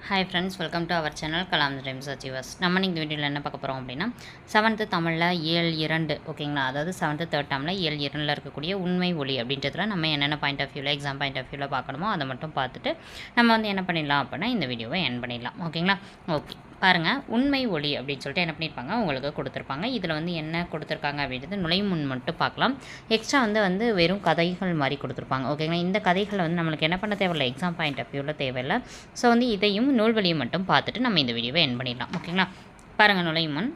Hi friends, welcome to our channel Kalam times achievers. நம்ம இந்த வீடியோவில் என்ன பார்க்க போகிறோம் அப்படின்னா 7th தமிழில் இயல் 2 ஓகேங்களா. அதாவது 7th தேர்ட் டேர்மில் இயல் 2 இருக்கக்கூடிய உண்மை ஒளி அப்படின்றதுல நம்ம என்னென்ன பாயிண்ட் ஆஃப் வியூவில் எக்ஸாம் பாயிண்ட் ஆஃப் வியூவில் பார்க்கணுமோ அதை மட்டும் பார்த்துட்டு நம்ம வந்து என்ன பண்ணிடலாம் அப்படின்னா இந்த வீடியோவை என் பண்ணிடலாம். ஓகேங்களா. ஓகே பாருங்கள், உண்மை ஒளி அப்படின்னு சொல்லிட்டு என்ன பண்ணியிருப்பாங்க உங்களுக்கு கொடுத்துருப்பாங்க. இதில் வந்து என்ன கொடுத்துருக்காங்க அப்படின்றது நுழைவு முன் மட்டும் பார்க்கலாம். எக்ஸ்ட்ரா வந்து வெறும் கதைகள் மாதிரி கொடுத்துருப்பாங்க. ஓகேங்களா. இந்த கதைகளை வந்து நம்மளுக்கு என்ன பண்ண தேவையில்லை, எக்ஸாம் பாயிண்ட் ஆஃப் வியூவில் தேவையில்லை. ஸோ வந்து இதையும் நூல்வழியை மட்டும் பார்த்துட்டு நம்ம இந்த வீடியோவை என் பண்ணிடலாம். ஓகேங்களா. பாருங்கள், நுழைவு முன்.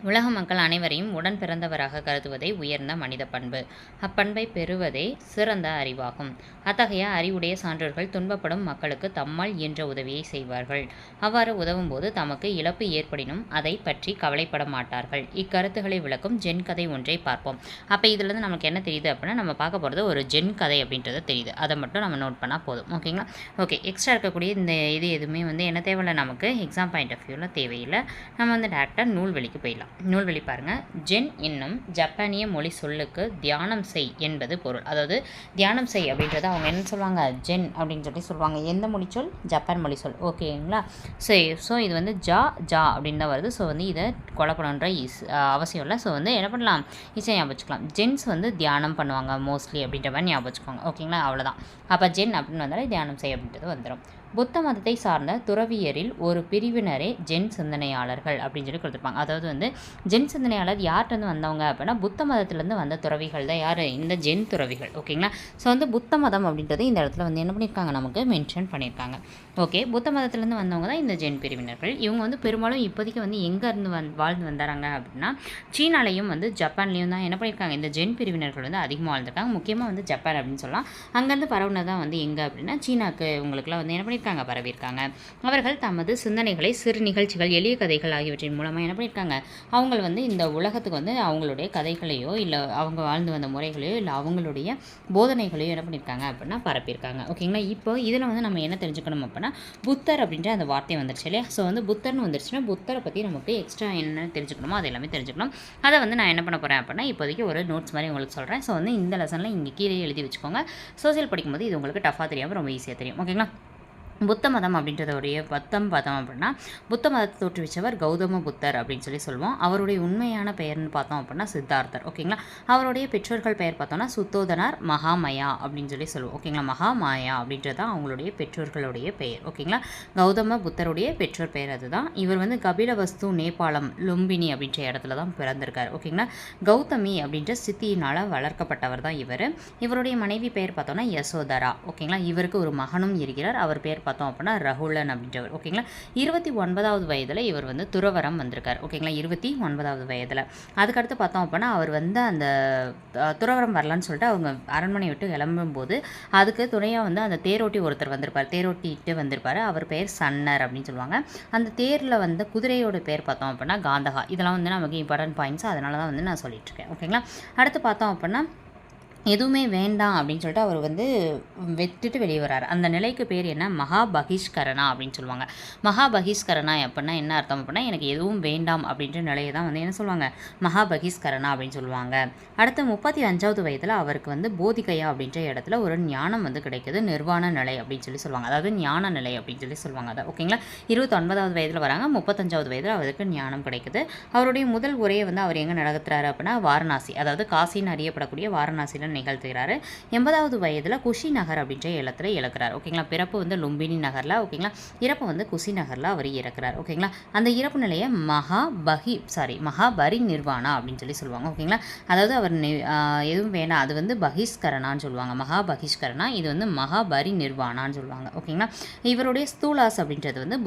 உலக மக்கள் அனைவரையும் உடன் பிறந்தவராக கருதுவதை உயர்ந்த மனித பண்பு. அப்பண்பை பெறுவதே சிறந்த அறிவாகும். அத்தகைய அறிவுடைய சான்றோர்கள் துன்பப்படும் மக்களுக்கு தம்மால் இயன்ற உதவியை செய்வார்கள். அவ்வாறு உதவும் போது தமக்கு இழப்பு ஏற்படினும் அதை பற்றி கவலைப்பட மாட்டார்கள். இக்கருத்துக்களை விளக்கும் ஜென் கதை ஒன்றை பார்ப்போம். அப்போ இதுலேருந்து நமக்கு என்ன தெரியுது அப்படின்னா, நம்ம பார்க்க போகிறது ஒரு ஜென் கதை அப்படின்றது தெரியுது. அதை மட்டும் நம்ம நோட் பண்ணால் போதும். ஓகேங்களா. ஓகே, எக்ஸ்ட்ரா இருக்கக்கூடிய இந்த எதுவுமே வந்து என்ன தேவையில்லை, நமக்கு எக்ஸாம் பாயிண்ட் ஆஃப் வியூவில் தேவையில்லை. நம்ம வந்து டேரெக்டாக நூல்வெளிக்கு போயிடலாம். நூல்வெளி பாருங்கள். ஜென் என்னும் ஜப்பானிய மொழி சொல்லுக்கு தியானம் செய் என்பது பொருள். அதாவது தியானம் செய் அப்படின்றத அவங்க என்ன சொல்லுவாங்க, ஜென் அப்படின்னு சொல்லி சொல்லுவாங்க. எந்த மொழி சொல்? ஜப்பான் மொழி சொல். ஓகேங்களா. சரி, ஸோ இது வந்து ஜா அப்படின்னு தான் வருது. ஸோ வந்து இதை கொலைப்படன்ற அவசியம் இல்லை. ஸோ வந்து என்ன பண்ணலாம், ஈஸியாக ஞாபகம் வச்சுக்கலாம். ஜென்ஸ் வந்து தியானம் பண்ணுவாங்க மோஸ்ட்லி அப்படின்ற மாதிரி ஞாபகம் வச்சுக்கோங்க. ஓகேங்களா, அவ்வளோதான். அப்போ ஜென் அப்படின்னு வந்தாலே தியானம் செய் அப்படின்றது வந்துடும். புத்த மதத்தை சார்ந்த துறவியரில் ஒரு பிரிவினரே ஜென் சிந்தனையாளர்கள் அப்படின்னு சொல்லி கொடுத்துருப்பாங்க. அதாவது வந்து ஜென் சிந்தனையாளர் யார்கிட்ட வந்தவங்க அப்படின்னா புத்த மதத்துலேருந்து வந்த துறவிகள் தான் யார், இந்த ஜென் துறவிகள். ஓகேங்களா. ஸோ வந்து புத்த மதம் அப்படின்றது இந்த இடத்துல வந்து என்ன பண்ணியிருக்காங்க, நமக்கு மென்ஷன் பண்ணியிருக்காங்க. ஓகே, புத்த மதத்துலேருந்து வந்தவங்க தான் இந்த ஜென் பிரிவினர்கள். இவங்க வந்து பெரும்பாலும் இப்போதைக்கு வந்து எங்கே இருந்து வாழ்ந்து வந்தாங்க அப்படின்னா சீனாலையும் வந்து ஜப்பான்லேயும் தான் என்ன பண்ணியிருக்காங்க, இந்த ஜென் பிரிவினர்கள் வந்து அதிகமாக வாழ்ந்துருக்காங்க. முக்கியமாக வந்து ஜப்பான் அப்படின்னு சொல்லலாம். அங்கேருந்து பரவுனது தான் வந்து எங்கே அப்படின்னா சீனாக்கு இவங்களுக்குலாம் வந்து என்ன பண்ணியிருக்காங்க, பரவியிருக்காங்க. அவர்கள் தமது சிந்தனைகளை சிறு நிகழ்ச்சிகள், எளிய கதைகள் ஆகியவற்றின் மூலமாக என்ன பண்ணியிருக்காங்க, அவங்க வந்து இந்த உலகத்துக்கு வந்து அவங்களுடைய கதைகளையோ இல்லை அவங்க வாழ்ந்து வந்த முறைகளையோ இல்லை அவங்களுடைய போதனைகளையோ என்ன பண்ணியிருக்காங்க அப்படின்னா பரப்பியிருக்காங்க. ஓகேங்களா. இப்போ இதில் வந்து நம்ம என்ன தெரிஞ்சுக்கணும் அப்படின்னா, புத்தர் அப்படின்ற அந்த வார்த்தை வந்துருச்சு இல்லையா. ஸோ வந்து புத்தர்னு வந்துருச்சுன்னா புத்தரை பற்றி நமக்கு எக்ஸ்ட்ரா என்ன தெரிஞ்சுக்கணுமோ அது எல்லாமே தெரிஞ்சுக்கணும். அதை வந்து நான் என்ன பண்ண போகிறேன் அப்படின்னா இப்போதைக்கு ஒரு நோட்ஸ் மாதிரி உங்களுக்கு சொல்கிறேன். ஸோ வந்து இந்த லெசனில் இங்கே கீழே எழுதி வச்சுக்கோங்க. சோசியல் படிக்கும்போது இது உங்களுக்கு டஃபாக தெரியாமல் ரொம்ப ஈஸியாக தெரியும். ஓகேங்களா. புத்த மதம் அப்படின்றதோடைய பத்தம் பார்த்தோம் அப்படின்னா புத்த மதத்தை தோற்றுவிச்சவர் கௌதம புத்தர் அப்படின்னு சொல்லி சொல்லுவோம். அவருடைய உண்மையான பெயர்னு பார்த்தோம் அப்படின்னா சித்தார்த்தர். ஓகேங்களா. அவருடைய பெற்றோர்கள் பெயர் பார்த்தோம்னா சுத்தோதனார், மகாமயா அப்படின்னு சொல்லி சொல்லுவோம். ஓகேங்களா. மகாமாயா அப்படின்றது தான் அவங்களுடைய பெற்றோர்களுடைய பெயர். ஓகேங்களா. கௌதம புத்தருடைய பெற்றோர் பெயர் அதுதான். இவர் வந்து கபிலவஸ்து, நேபாளம், லும்பினி அப்படின்ற இடத்துல தான் பிறந்திருக்கார். ஓகேங்களா. கௌதமி அப்படின்ற சித்தியினால் வளர்க்கப்பட்டவர் தான் இவர். இவருடைய மனைவி பெயர் பார்த்தோம்னா யசோதரா. ஓகேங்களா. இவருக்கு ஒரு மகனும் இருக்கிறார். அவர் பெயர் பார்த்தோம் அப்படின்னா ரகுலன் அப்படின்றவர். ஓகேங்களா. 29வது வயதில் இவர் வந்து துறவரம் வந்திருக்கார். ஓகேங்களா. 29வது வயதில். அதுக்கடுத்து பார்த்தோம் அப்படின்னா அவர் வந்து அந்த துறவரம் வரலான்னு சொல்லிட்டு அவங்க அரண்மனை விட்டு கிளம்பும்போது அதுக்கு துணையாக வந்து அந்த தேரோட்டி ஒருத்தர் வந்திருப்பார். தேரோட்டிட்டு வந்திருப்பார். அவர் பெயர் சன்னர் அப்படின்னு சொல்லுவாங்க. அந்த தேரில் வந்து குதிரையோட பேர் பார்த்தோம் அப்படின்னா காந்தகா. இதெல்லாம் வந்து நமக்கு இம்பார்ட்டன்ட் பாயிண்ட்ஸ், அதனால தான் வந்து நான் சொல்லிட்டு இருக்கேன். ஓகேங்களா. அடுத்து பார்த்தோம் அப்படின்னா எதுவுமே வேண்டாம் அப்படின்னு சொல்லிட்டு அவர் வந்து விட்டுட்டு வெளியே வர்றாரு. அந்த நிலைக்கு பேர் என்ன, மகாபகிஷ்கரணா அப்படின்னு சொல்லுவாங்க. மகாபகிஷ்கரணா அப்படின்னா என்ன அர்த்தம் அப்படின்னா எனக்கு எதுவும் வேண்டாம் அப்படின்ற நிலையை தான் வந்து என்ன சொல்லுவாங்க, மகாபகிஷ்கரணா அப்படின்னு சொல்லுவாங்க. அடுத்து 35வது வயதில் அவருக்கு வந்து போதிகையா அப்படின்ற இடத்துல ஒரு ஞானம் வந்து கிடைக்குது. நிர்வாண நிலை அப்படின்னு சொல்லி சொல்லுவாங்க. அதாவது ஞான நிலை அப்படின்னு சொல்லி சொல்லுவாங்க. அதை ஓகேங்களா. 29வது வயதில் வராங்க. 35வது வயதில் அவருக்கு ஞானம் கிடைக்குது. அவருடைய முதல் உரையை வந்து அவர் எங்கே நடத்துறாரு அப்படின்னா வாரணாசி, அதாவது காசின்னு அறியப்படக்கூடிய வாரணாசியில் நிகழ்த்துகிறாரு. 80வது வயதில் குஷி நகர் அப்படின்ற இடத்துல இறக்குறார். ஓகேங்களா. பிறப்பு வந்து லும்பினி நகரில். ஓகேங்களா. இறப்பு வந்து குஷி நகரில் அவர் இறக்குறார். ஓகேங்களா. அந்த இறப்பு நிலையை மகாபரி நிர்வாணா அப்படின்னு சொல்லி சொல்லுவாங்க. ஓகேங்களா. அதாவது அவர் எதுவும் வேணாம், அது வந்து பகிஷ்கரணான்னு சொல்லுவாங்க. மகாபகிஷ்கரணா, இது வந்து மகாபரி நிர்வாணான்னு சொல்லுவாங்க. ஓகேங்களா. இவருடைய ஸ்தூலாஸ் அப்படின்றது வந்து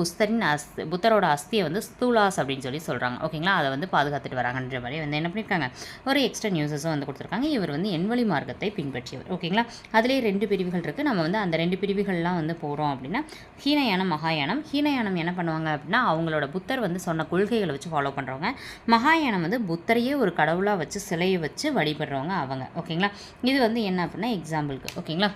புத்தரோட அஸ்தியை வந்து ஸ்தூலாஸ் அப்படின்னு சொல்லி சொல்கிறாங்க. ஓகேங்களா. அதை வந்து பாதுகாத்துட்டு வராங்கன்ற மாதிரி வந்து என்ன பண்ணியிருக்காங்க, ஒரு எக்ஸ்ட்ரா நியூஸஸும் வந்து கொடுத்துருக்காங்க. இவர் வந்து எண்வழி மார்க்கத்தை பின்பற்றியவர். ஓகேங்களா. அதிலே 2 பிரிவுகள் இருக்குது. நம்ம வந்து அந்த 2 பிரிவுகள்லாம் வந்து போகிறோம் அப்படின்னா ஹீனயானம், மகாயானம். ஹீனயானம் என்ன பண்ணுவாங்க அப்படின்னா அவங்களோட புத்தர் வந்து சொன்ன கொள்கைகளை வச்சு ஃபாலோ பண்ணுறவங்க. மகாயானம் வந்து புத்தரையே ஒரு கடவுளாக வச்சு சிலையை வச்சு வழிபடுறவங்க அவங்க. ஓகேங்களா. இது வந்து என்ன அப்படின்னா எக்ஸாம்பிளுக்கு. ஓகேங்களா.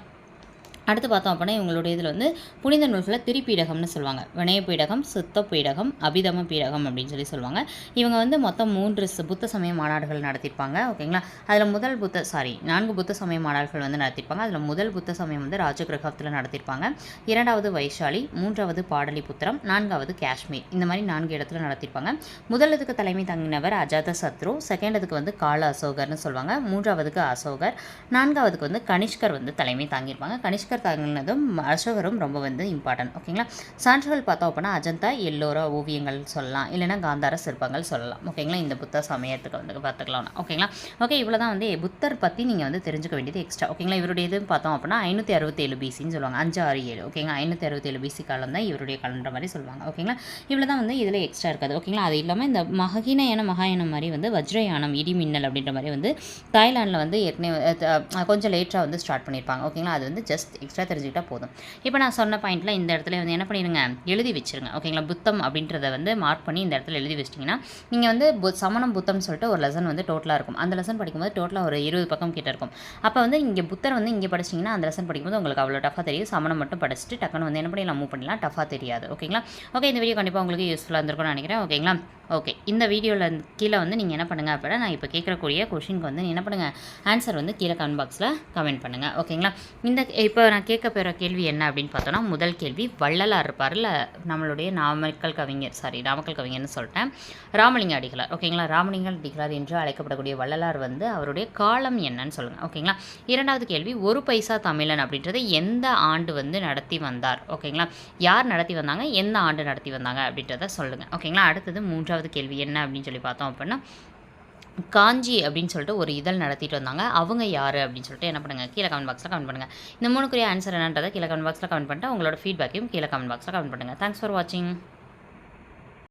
அடுத்து பார்த்தோம் அப்படின்னா இவங்களுடைய இதில் வந்து புனித நூல்களை திரிப்பீடகம்னு சொல்லுவாங்க. வினய பீடகம், சுத்த பீடகம், அபிதம பீடகம் அப்படின்னு சொல்லுவாங்க. இவங்க வந்து மொத்தம் 3 புத்த சமய மாநாடுகள் நடத்தியிருப்பாங்க. ஓகேங்களா. அதில் 4 புத்த சமய மாநாடுகள் வந்து நடத்தியிருப்பாங்க. அதில் முதல் புத்த சமயம் வந்து ராஜகிரகத்தில் நடத்தியிருப்பாங்க. 2வது வைஷாலி, 3வது பாடலிபுத்திரம், 4வது காஷ்மீர். இந்த மாதிரி 4 இடத்துல நடத்தியிருப்பாங்க. முதலதுக்கு தலைமை தங்கினவர் அஜாத சத்ரு, செகண்டதுக்கு வந்து கால அசோகர்னு சொல்லுவாங்க, 3வதுக்கு அசோகர், 4வதுக்கு வந்து கனிஷ்கர் வந்து தலைமை தாங்கியிருப்பாங்க. கனிஷ்கர் தாங்கினதும் அசோகரும் ரொம்ப வந்து இம்பார்ட்டன்ட். ஓகேங்களா. சான்றுகள் பார்த்தோம் அப்படின்னா அஜந்தா எல்லோரா ஓவியங்கள் சொல்லலாம், இல்லைனா காந்தார சிற்பங்கள் சொல்லலாம். ஓகேங்களா. இந்த புத்த சமயத்துக்கு வந்து பார்த்துக்கலாம். ஓகேங்களா. ஓகே, இவ்வளோ தான் வந்து புத்தர் பற்றி நீங்கள் வந்து தெரிஞ்சுக்க வேண்டியது எக்ஸ்ட்ரா. ஓகேங்களா. இவருடைய இது பார்த்தோம் அப்படின்னா 567 பிசின்னு சொல்லுவாங்க. 567. ஓகேங்களா. 567 பிசி காலம் தான் இவருடைய காலன்ற மாதிரி சொல்லுவாங்க. ஓகேங்களா. இவ்வளோ தான் வந்து இதில் எக்ஸ்ட்ரா இருக்காது. ஓகேங்களா. அது இல்லாமல் இந்த மகாயானம் மாதிரி வந்து வஜ்ரயானம், இடி மின்னல் அப்படின்ற மாதிரி வந்து தாய்லாண்டில் வந்து ஏற்கனவே கொஞ்சம் லேட்டாக வந்து ஸ்டார்ட் பண்ணியிருப்பாங்க. ஓகேங்களா. அது வந்து ஜஸ்ட் எக்ஸ்ட்ரா தெரிஞ்சுக்கிட்டால் போதும். இப்போ நான் சொன்ன பாயிண்ட்டில் இந்த இடத்துல வந்து என்ன பண்ணிடுங்க, எழுதி வச்சுருங்க. ஓகேங்களா. புத்தம் அப்படின்றத வந்து மார்க் பண்ணி இந்த இடத்துல எழுதி வச்சிட்டிங்கன்னா நீங்கள் வந்து சமணம் புத்தம்னு சொல்லிட்டு ஒரு லெசன் வந்து டோட்டலாக இருக்கும். அந்த லெசன் படிக்கும்போது டோட்டலாக ஒரு 20 பக்கம் கிட்ட இருக்கும். அப்போ வந்து இங்கே புத்தர் வந்து இங்கே படிச்சிங்கன்னா அந்த லெசன் படிக்கும்போது உங்களுக்கு அவ்வளோ டஃபாக தெரியும். சமணம் மட்டும் படிச்சுட்டு டக்குன்னு வந்து என்ன பண்ணிடலாம், மூவ் பண்ணிடலாம். டஃபாக தெரியாது. ஓகேங்களா. ஓகே, இந்த வீடியோ கண்டிப்பாக உங்களுக்கு யூஸ்ஃபுல்லாக இருந்திருக்கும்னு நினைக்கிறேன். ஓகேங்களா. ஓகே, இந்த வீடியோவில் கீழே வந்து நீங்கள் என்ன பண்ணுங்கள் அப்படின்னா, நான் இப்போ கேட்கக்கூடிய கொஷினுக்கு வந்து என்ன பண்ணுங்கள், ஆன்சர் வந்து கீழே கமெண்ட் பாக்ஸில் கமெண்ட் பண்ணுங்கள். ஓகேங்களா. இப்போ நான் கேட்க போகிற கேள்வி என்ன அப்படின்னு பார்த்தோன்னா, முதல் கேள்வி வள்ளலார் இருப்பார்ல, நம்மளுடைய நாமக்கல் கவிஞர்னு சொல்லிட்டேன், ராமலிங்க அடிகளார். ஓகேங்களா. ராமலிங்க அடிகளார் என்று அழைக்கப்படக்கூடிய வள்ளலார் வந்து அவருடைய காலம் என்னன்னு சொல்லுங்கள். ஓகேங்களா. 2வது கேள்வி, ஒரு பைசா தமிழன் அப்படின்றது எந்த ஆண்டு வந்து நடத்தி வந்தார். ஓகேங்களா. யார் நடத்தி வந்தாங்க, எந்த ஆண்டு நடத்தி வந்தாங்க அப்படின்றத சொல்லுங்கள். ஓகேங்களா. அடுத்தது 3வது கேள்வி என்ன அப்படின்னு சொல்லி பார்த்தோம் அப்படின்னா, காஞ்சி அப்படின்னு சொல்லிட்டு ஒரு இதழ் நடத்திட்டு வந்தாங்க, அவங்க யார் அப்படின்னு சொல்லிட்டு என்ன பண்ணுங்கள், கீழே கமெண்ட் பாக்ஸில் கமெண்ட் பண்ணுங்கள். இந்த 3க்குரிய ஆன்சர் என்னன்றதை கீழே கமெண்ட் பாக்ஸில் கமெண்ட் பண்ணிட்டு உங்களோட ஃபீட்பேக்கையும் கீழே கமெண்ட் பாக்ஸில் கமெண்ட் பண்ணுங்கள். தேங்க்ஸ் ஃபார் வாட்சிங்.